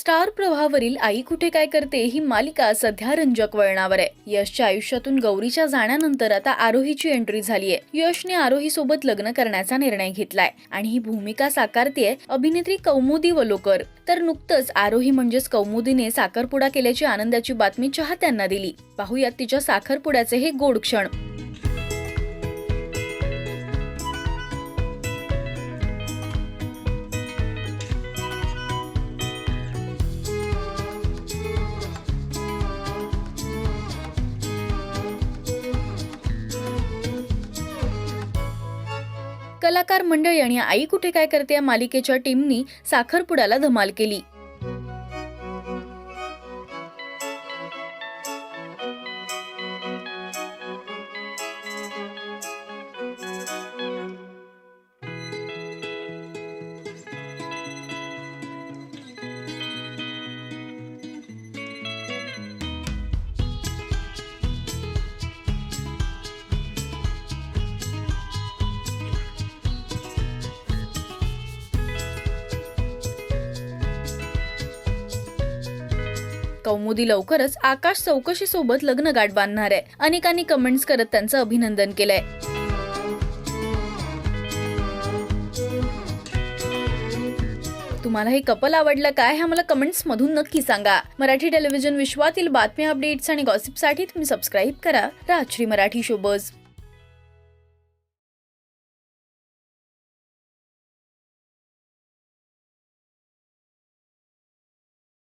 Star प्रवाहावरील आई कुठे काय करते ही मालिका सध्या रंजक वळणावर आहे। यशच्या आयुष्यातून गौरीच्या जाण्यानंतर आता आरोहीची एंट्री झालीय। यशने आरोही सोबत लग्न करण्याचा निर्णय घेतलाय आणि ही भूमिका साकारतेय अभिनेत्री कौमुदी वलोकर। तर नुकतंच आरोही म्हणजेच कौमुदीने साखरपुडा केल्याची आनंदाची बातमी चाहत्यांना दिली। पाहूयात तिच्या साखरपुड्याचे हे गोड क्षण। कलाकार मंडळी आणि आई कुठे काय करते या मालिकेच्या टीमनी साखरपुड्याला धमाल केली। कौमुदी लवकरच आकाश चौकशी सोबत लग्न गाठ बांधणार आहे। अनेकांनी कमेंट्स करत त्यांचं अभिनंदन केलंय। तुम्हाला हे कपल आवडलं काय हे मला कमेंट्स मधून नक्की सांगा। मराठी टेलिव्हिजन विश्वातील बातम्या, अपडेट्स आणि गॉसिपसाठी तुम्ही सबस्क्राइब करा राजश्री मराठी शोबज।